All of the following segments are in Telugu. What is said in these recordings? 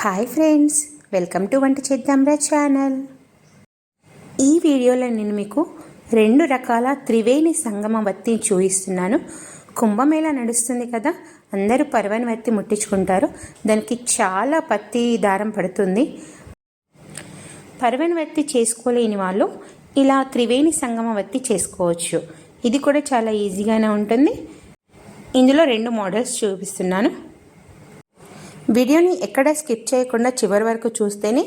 హాయ్ ఫ్రెండ్స్, వెల్కమ్ టు వంట చేద్దాంరా ఛానల్. ఈ వీడియోలో నేను మీకు 2 రకాల త్రివేణి సంగమ వత్తిని చూపిస్తున్నాను. కుంభమేళా నడుస్తుంది కదా, అందరూ పరవని వత్తి ముట్టించుకుంటారు. దానికి చాలా పత్తి దారం పడుతుంది. పరవని వత్తి చేసుకోలేని వాళ్ళు ఇలా త్రివేణి సంగమ వత్తి చేసుకోవచ్చు. ఇది కూడా చాలా ఈజీగానే ఉంటుంది. ఇందులో 2 మోడల్స్ చూపిస్తున్నాను. వీడియోని ఎక్కడ స్కిప్ చేయకుండా చివరి వరకు చూస్తేనే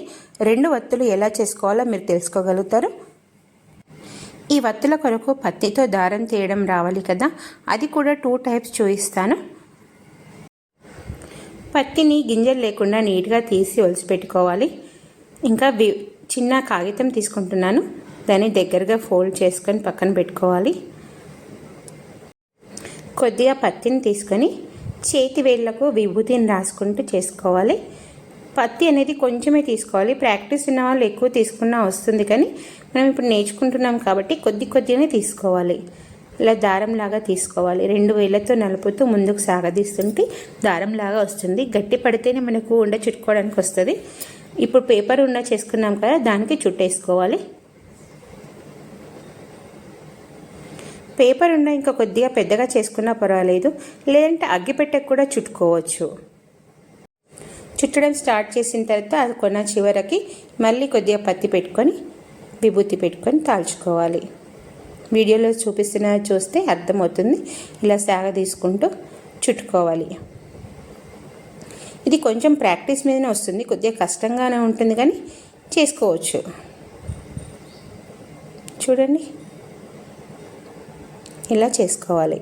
2 వత్తులు ఎలా చేసుకోవాలో మీరు తెలుసుకోగలుగుతారు. ఈ వత్తుల కొరకు పత్తితో దారం తీయడం రావాలి కదా, అది కూడా 2 టైప్స్ చూపిస్తాను. పత్తిని గింజలు లేకుండా నీట్గా తీసి ఒలిసిపెట్టుకోవాలి. ఇంకా చిన్న కాగితం తీసుకుంటున్నాను, దాన్ని దగ్గరగా ఫోల్డ్ చేసుకొని పక్కన పెట్టుకోవాలి. కొద్దిగా పత్తిని తీసుకొని చేతి వేళ్లకు విభూతిని రాసుకుంటూ చేసుకోవాలి. పత్తి అనేది కొంచెమే తీసుకోవాలి. ప్రాక్టీస్ ఉన్న వాళ్ళు ఎక్కువ తీసుకున్నా వస్తుంది, కానీ మనం ఇప్పుడు నేర్చుకుంటున్నాం కాబట్టి కొద్దిగానే తీసుకోవాలి. ఇలా దారంలాగా తీసుకోవాలి. 2 వేళ్లతో నలుపుతూ ముందుకు సాగదీస్తుంటే దారంలాగా వస్తుంది. గట్టి పడితేనే మనకు ఉండ చుట్టుకోవడానికి వస్తుంది. ఇప్పుడు పేపర్ ఉండ చేసుకున్నాం కదా, దానికి చుట్టేసుకోవాలి. పేపర్ ఉండ ఇంకా కొద్దిగా పెద్దగా చేసుకున్నా పర్వాలేదు, లేదంటే అగ్గిపెట్టెకు కూడా చుట్టుకోవచ్చు. చుట్టడం స్టార్ట్ చేసిన తర్వాత అది కొన్న చివరికి మళ్ళీ కొద్దిగా పత్తి పెట్టుకొని విభూతి పెట్టుకొని తాల్చుకోవాలి. వీడియోలో చూస్తే అర్థమవుతుంది. ఇలా సాగ తీసుకుంటూ చుట్టుకోవాలి. ఇది కొంచెం ప్రాక్టీస్ మీదనే వస్తుంది, కొద్దిగా కష్టంగానే ఉంటుంది, కానీ చేసుకోవచ్చు. చూడండి, ఇలా చేసుకోవాలి.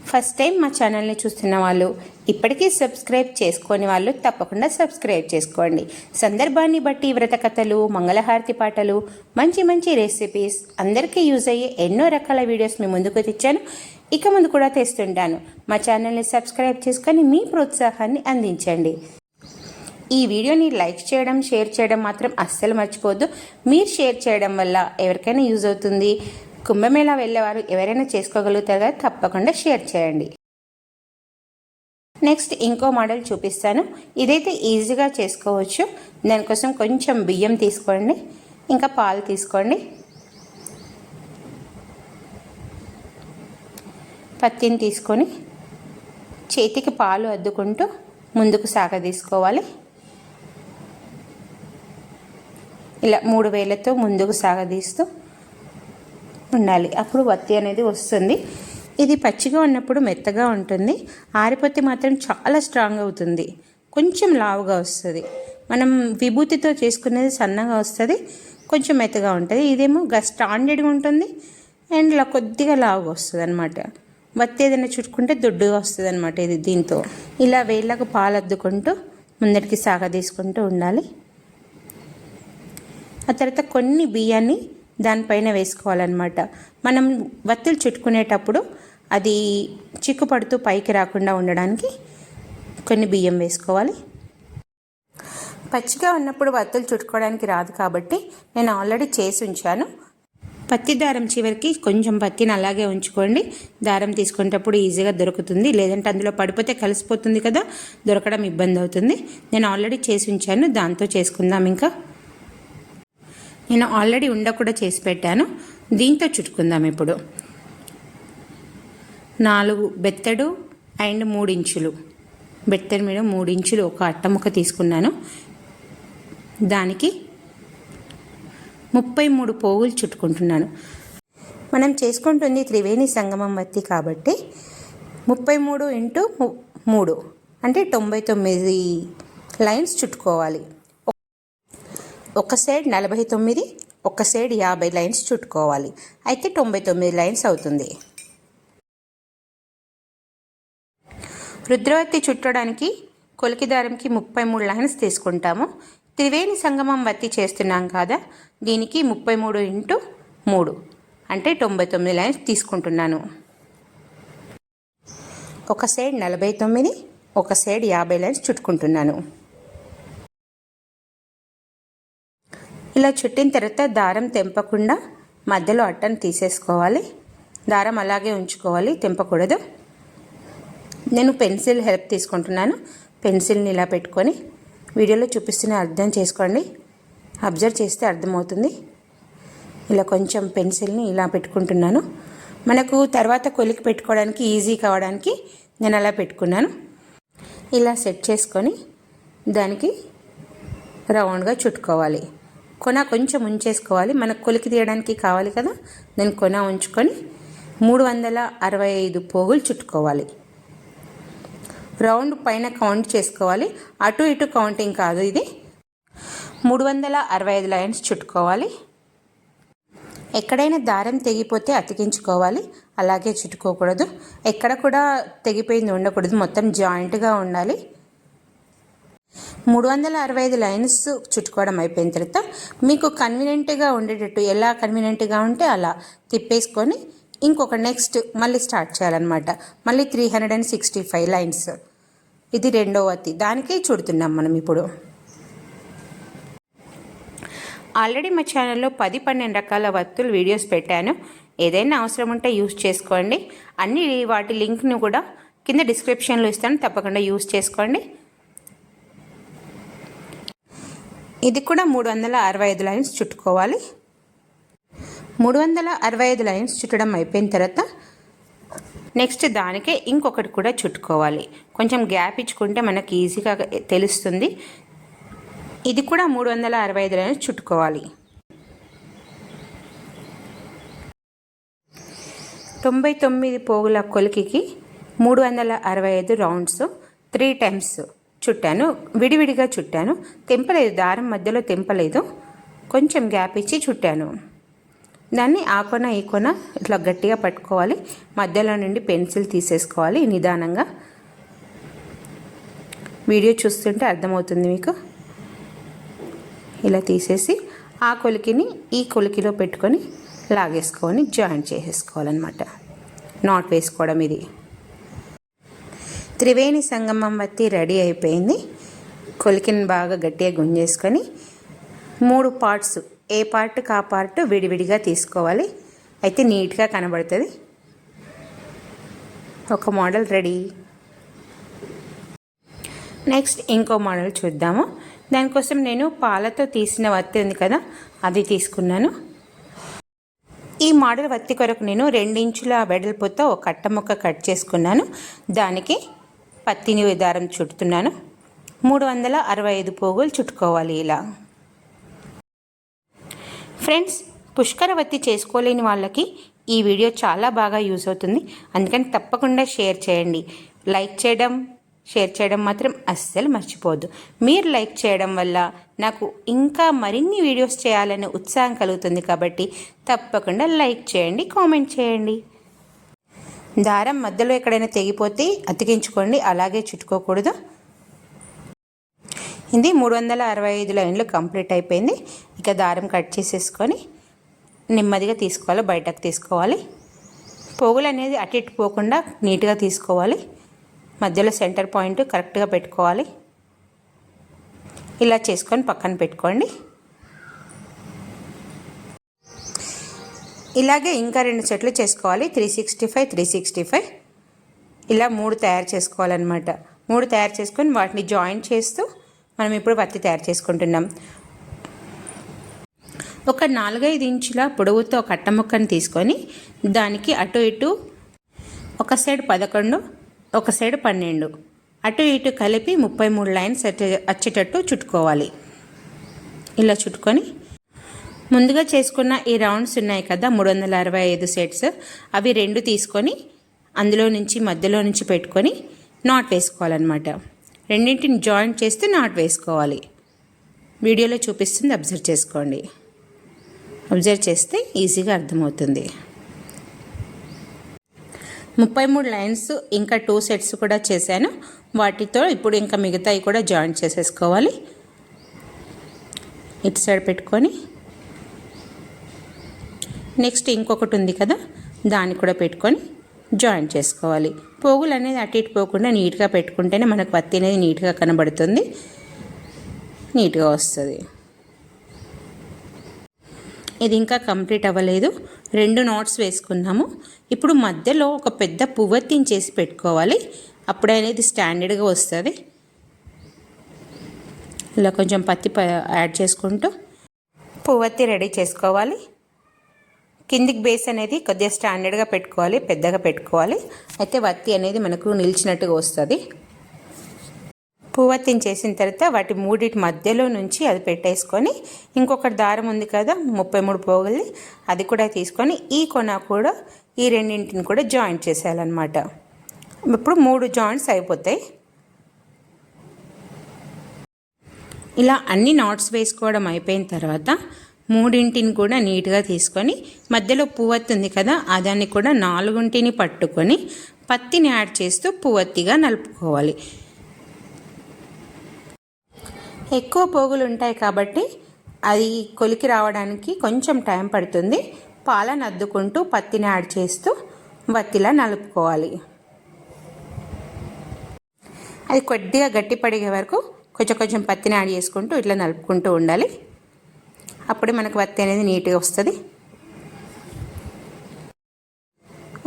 ఫస్ట్ టైం మా ఛానల్ని చూస్తున్న వాళ్ళు, ఇప్పటికీ సబ్స్క్రైబ్ చేసుకొని వాళ్ళు తప్పకుండా సబ్స్క్రైబ్ చేసుకోండి. సందర్భాన్ని బట్టి వ్రత కథలు, మంగళహారతి పాటలు, మంచి రెసిపీస్, అందరికీ యూజ్ అయ్యే ఎన్నో రకాల వీడియోస్ మీ ముందుకు తెచ్చాను. ఇక ముందు కూడా తెస్తుంటాను. మా ఛానల్ని సబ్స్క్రైబ్ చేసుకొని మీ ప్రోత్సాహాన్ని అందించండి. ఈ వీడియోని లైక్ చేయడం, షేర్ చేయడం మాత్రం అస్సలు మర్చిపోవద్దు. మీరు షేర్ చేయడం వల్ల ఎవరికైనా యూజ్ అవుతుంది. కుంభమేళా వెళ్ళేవారు ఎవరైనా చేసుకోగలుగుతారు కదా, తప్పకుండా షేర్ చేయండి. నెక్స్ట్ ఇంకో మోడల్ చూపిస్తాను. ఇదైతే ఈజీగా చేసుకోవచ్చు. దానికోసం కొంచెం బియ్యం తీసుకోండి, ఇంకా పాలు తీసుకోండి, పత్తిని తీసుకొని చేతికి పాలు అద్దుకుంటూ ముందుకు సాగదీసుకోవాలి. ఇలా 3 వేళ్లతో ముందుకు సాగదీస్తూ ఉండాలి. అప్పుడు వత్తి అనేది వస్తుంది. ఇది పచ్చిగా ఉన్నప్పుడు మెత్తగా ఉంటుంది, ఆరిపోతే మాత్రం చాలా స్ట్రాంగ్ అవుతుంది, కొంచెం లావుగా వస్తుంది. మనం విభూతితో చేసుకునేది సన్నగా వస్తుంది, కొంచెం మెత్తగా ఉంటుంది. ఇదేమో స్టాండర్డ్గా ఉంటుంది అండ్ ఇలా కొద్దిగా లావుగా వస్తుంది అనమాట. వత్తి ఏదైనా చుట్టుకుంటే దొడ్డుగా వస్తుంది అనమాట. ఇది దీంతో ఇలా వేళ్ళకు పాలు అద్దుకుంటూ ముందరికి సాగదీసుకుంటూ ఉండాలి. ఆ తర్వాత కొన్ని బియ్యాన్ని దానిపైన వేసుకోవాలన్నమాట. మనం వత్తులు చుట్టుకునేటప్పుడు అది చిక్కుపడుతూ పైకి రాకుండా ఉండడానికి కొన్ని బియ్యం వేసుకోవాలి. పచ్చిగా ఉన్నప్పుడు వత్తులు చుట్టుకోవడానికి రాదు కాబట్టి నేను ఆల్రెడీ చేసి ఉంచాను. పత్తి దారం చివరికి కొంచెం పత్తిని అలాగే ఉంచుకోండి. దారం తీసుకునేటప్పుడు ఈజీగా దొరుకుతుంది, లేదంటే అందులో పడిపోతే కలిసిపోతుంది కదా, దొరకడం ఇబ్బంది అవుతుంది. నేను ఆల్రెడీ చేసి ఉంచాను, దాంతో చేసుకుందాం. ఇంకా నేను ఆల్రెడీ ఉండ కూడా చేసి పెట్టాను, దీంతో చుట్టుకుందాం. ఇప్పుడు 4 బెత్తడు అండ్ 3 ఇంచులు బెత్తడి మీద 3 ఇంచులు ఒక అట్టముక్క తీసుకున్నాను. దానికి 33 పోగులు చుట్టుకుంటున్నాను. మనం చేసుకుంటుంది త్రివేణి సంగమం వత్తి కాబట్టి 33 × 3 అంటే 99 లైన్స్ చుట్టుకోవాలి. ఒక సైడ్ 49, ఒక సైడ్ 50 లైన్స్ చుట్టుకోవాలి. అయితే 99 లైన్స్ అవుతుంది. రుద్రవత్తి చుట్టడానికి కొలికి దారంకి 33 లైన్స్ తీసుకుంటాము. త్రివేణి సంగమం వత్తి చేస్తున్నాం కదా, దీనికి 33 × 3 అంటే 99 లైన్స్ తీసుకుంటున్నాను. ఒక సైడ్ 49, ఒక సైడ్ 50 లైన్స్ చుట్టుకుంటున్నాను. ఇలా చుట్టిన తర్వాత దారం తెంపకుండా మధ్యలో అట్టను తీసేసుకోవాలి. దారం అలాగే ఉంచుకోవాలి, తెంపకూడదు. నేను పెన్సిల్ హెల్ప్ తీసుకుంటున్నాను. పెన్సిల్ని ఇలా పెట్టుకొని వీడియోలో చూపిస్తున్న అర్థం చేసుకోండి, అబ్జర్వ్ చేస్తే అర్థమవుతుంది. ఇలా కొంచెం పెన్సిల్ని ఇలా పెట్టుకుంటున్నాను. మనకు తర్వాత కొలికి పెట్టుకోవడానికి ఈజీ కావడానికి నేను అలా పెట్టుకున్నాను. ఇలా సెట్ చేసుకొని దానికి రౌండ్గా చుట్టుకోవాలి. కొన కొంచెం ఉంచేసుకోవాలి, మనకు కొలికి తీయడానికి కావాలి కదా. నేను కొన ఉంచుకొని 365 పోగులు చుట్టుకోవాలి. రౌండ్ పైన కౌంట్ చేసుకోవాలి, అటు ఇటు కౌంటింగ్ కాదు, ఇది 365 లైన్స్ చుట్టుకోవాలి. ఎక్కడైనా దారం తెగిపోతే అతికించుకోవాలి, అలాగే చుట్టుకోకూడదు. ఎక్కడ కూడా తెగిపోయింది ఉండకూడదు, మొత్తం జాయింట్గా ఉండాలి. 365 లైన్స్ చుట్టుకోవడం అయిపోయిన తర్వాత మీకు కన్వీనియంట్గా ఉండేటట్టు, ఎలా కన్వీనియంట్గా ఉంటే అలా తిప్పేసుకొని ఇంకొక నెక్స్ట్ మళ్ళీ స్టార్ట్ చేయాలన్నమాట. మళ్ళీ 365 లైన్స్, ఇది రెండవ వత్తి, దానికే చుడుతున్నాం మనం ఇప్పుడు. ఆల్రెడీ మా ఛానల్లో 10-12 రకాల వత్తులు వీడియోస్ పెట్టాను, ఏదైనా అవసరం ఉంటే యూస్ చేసుకోండి. అన్ని వాటి లింక్ను కూడా కింద డిస్క్రిప్షన్లో ఇస్తాను, తప్పకుండా యూస్ చేసుకోండి. ఇది కూడా 365 లైన్స్ చుట్టుకోవాలి. 365 లైన్స్ చుట్టడం అయిపోయిన తర్వాత నెక్స్ట్ దానికే ఇంకొకటి కూడా చుట్టుకోవాలి. కొంచెం గ్యాప్ ఇచ్చుకుంటే మనకి ఈజీగా తెలుస్తుంది. ఇది కూడా 365 లైన్స్ చుట్టుకోవాలి. 99 పోగుల కొలికికి 365 రౌండ్స్ 3 టైమ్స్ చుట్టాను. విడివిడిగా చుట్టాను, తెంపలేదు, దారం మధ్యలో తెంపలేదు, కొంచెం గ్యాప్ ఇచ్చి చుట్టాను. దాన్ని ఆ కొన ఈ కొన ఇట్లా గట్టిగా పట్టుకోవాలి, మధ్యలో నుండి పెన్సిల్ తీసేసుకోవాలి నిదానంగా. వీడియో చూస్తుంటే అర్థమవుతుంది మీకు. ఇలా తీసేసి ఆ కొలికిని ఈ కొలికిలో పెట్టుకొని లాగేసుకొని జాయింట్ చేసేసుకోవాలన్నమాట. నాట్ వేసుకోవడం ఇది. త్రివేణి సంగమం వత్తి రెడీ అయిపోయింది. కొలికిని బాగా గట్టిగా గుంజేసుకొని 3 పార్ట్స్, ఏ పార్ట్కి ఆ పార్ట్ విడివిడిగా తీసుకోవాలి, అయితే నీట్గా కనబడుతుంది. ఒక మోడల్ రెడీ. నెక్స్ట్ ఇంకో మోడల్ చూద్దాము. దానికోసం నేను పాలతో తీసిన వత్తి ఉంది కదా, అది తీసుకున్నాను. ఈ మోడల్ వత్తి కొరకు నేను 2 ఇంచుల వెడల్పుతో ఒక కట్ట ముక్క కట్ చేసుకున్నాను. దానికి పత్తిని దారం చుట్టుతున్నాను. 365 పోగులు చుట్టుకోవాలి ఇలా. ఫ్రెండ్స్, పుష్కర వత్తి చేసుకోలేని వాళ్ళకి ఈ వీడియో చాలా బాగా యూజ్ అవుతుంది, అందుకని తప్పకుండా షేర్ చేయండి. లైక్ చేయడం, షేర్ చేయడం మాత్రం అస్సలు మర్చిపోవద్దు. మీరు లైక్ చేయడం వల్ల నాకు ఇంకా మరిన్ని వీడియోస్ చేయాలనే ఉత్సాహం కలుగుతుంది, కాబట్టి తప్పకుండా లైక్ చేయండి, కామెంట్ చేయండి. దారం మధ్యలో ఎక్కడైనా తెగిపోతే అతికించుకోండి, అలాగే చుట్టుకోకూడదు. ఇది 365 లైన్లు కంప్లీట్ అయిపోయింది. ఇక దారం కట్ చేసేసుకొని నెమ్మదిగా తీసుకోవాలి, బయటకు తీసుకోవాలి. పోగులు అనేది అటు ఇటు పోకుండా నీట్గా తీసుకోవాలి. మధ్యలో సెంటర్ పాయింట్ కరెక్ట్గా పెట్టుకోవాలి. ఇలా చేసుకొని పక్కన పెట్టుకోండి. ఇలాగే ఇంకా 2 సెట్లు చేసుకోవాలి. 365 ఇలా 3 తయారు చేసుకోవాలన్నమాట. 3 తయారు చేసుకొని వాటిని జాయింట్ చేస్తూ మనం ఇప్పుడు వత్తి తయారు చేసుకుంటున్నాం. ఒక 4-5 ఇంచుల పొడవుతో కట్ట ముక్కను తీసుకొని దానికి అటు ఇటు ఒక సైడ్ 11, ఒక సైడ్ 12, అటు ఇటు కలిపి 33 లైన్స్ వచ్చేటట్టు చుట్టుకోవాలి. ఇలా చుట్టుకొని ముందుగా చేసుకున్న ఈ రౌండ్స్ ఉన్నాయి కదా 365 సెట్స్, అవి 2 తీసుకొని అందులో నుంచి మధ్యలో నుంచి పెట్టుకొని నాట్ వేసుకోవాలన్నమాట. రెండింటిని జాయింట్ చేస్తే నాట్ వేసుకోవాలి. వీడియోలో చూపిస్తుంది, అబ్జర్వ్ చేసుకోండి. అబ్జర్వ్ చేస్తే ఈజీగా అర్థమవుతుంది. 33 లైన్స్ ఇంకా 2 సెట్స్ కూడా చేశాను. వాటితో ఇప్పుడు ఇంకా మిగతాయి కూడా జాయింట్ చేసేసుకోవాలి. ఇటు సైడ్ పెట్టుకొని నెక్స్ట్ ఇంకొకటి ఉంది కదా, దాన్ని కూడా పెట్టుకొని జాయింట్ చేసుకోవాలి. పోగులు అనేది అటు ఇటు పోకుండా నీట్గా పెట్టుకుంటేనే మనకు వత్తి అనేది నీట్గా కనబడుతుంది, నీట్గా వస్తుంది. ఇది ఇంకా కంప్లీట్ అవ్వలేదు. 2 నాట్స్ వేసుకున్నాము. ఇప్పుడు మధ్యలో ఒక పెద్ద పువ్వొత్తిని చేసి పెట్టుకోవాలి, అప్పుడనేది స్టాండర్డ్గా వస్తుంది. ఇలా కొంచెం పత్తి యాడ్ చేసుకుంటూ పువ్వత్తి రెడీ చేసుకోవాలి. కిందికి బేస్ అనేది కొద్దిగా స్టాండర్డ్గా పెట్టుకోవాలి, పెద్దగా పెట్టుకోవాలి. అయితే వత్తి అనేది మనకు నిలిచినట్టుగా వస్తుంది. పువ్వత్తిని చేసిన తర్వాత వాటి మూడింటి మధ్యలో నుంచి అది పెట్టేసుకొని ఇంకొకటి దారం ఉంది కదా 33 పోగుల్ని, అది కూడా తీసుకొని ఈ కొన కూడా ఈ రెండింటిని కూడా జాయింట్ చేసేయాలన్నమాట. ఇప్పుడు 3 జాయింట్స్ అయిపోతాయి. ఇలా అన్ని నాట్స్ వేసుకోవడం అయిపోయిన తర్వాత మూడింటిని కూడా నీట్గా తీసుకొని మధ్యలో పువ్వత్తి ఉంది కదా దాన్ని కూడా 4 పట్టుకొని పత్తిని యాడ్ చేస్తూ పువ్వత్తిగా నలుపుకోవాలి. ఎక్కువ పోగులు ఉంటాయి కాబట్టి అది కొలికి రావడానికి కొంచెం టైం పడుతుంది. పాలను అద్దుకుంటూ పత్తిని యాడ్ చేస్తూ వత్తిలా నలుపుకోవాలి. అది కొద్దిగా గట్టి పడిగే వరకు కొంచెం పత్తిని యాడ్ చేసుకుంటూ ఇట్లా నలుపుకుంటూ ఉండాలి. అప్పుడే మనకు వత్తి అనేది నీట్గా వస్తుంది.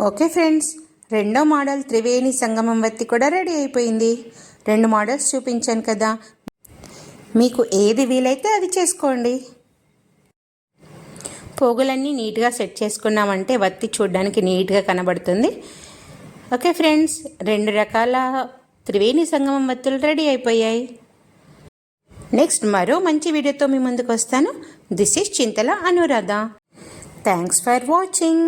ఓకే ఫ్రెండ్స్, రెండో మోడల్ త్రివేణి సంగమం వత్తి కూడా రెడీ అయిపోయింది. 2 మోడల్స్ చూపించాను కదా, మీకు ఏది వీలైతే అది చేసుకోండి. పోగులన్నీ నీట్గా సెట్ చేసుకున్నామంటే వత్తి చూడడానికి నీట్గా కనబడుతుంది. ఓకే ఫ్రెండ్స్, 2 రకాల త్రివేణి సంగమం వత్తులు రెడీ అయిపోయాయి. నెక్స్ట్ మరో మంచి వీడియోతో మీ ముందుకు వస్తాను. This is Chintala Anuradha. Thanks for watching.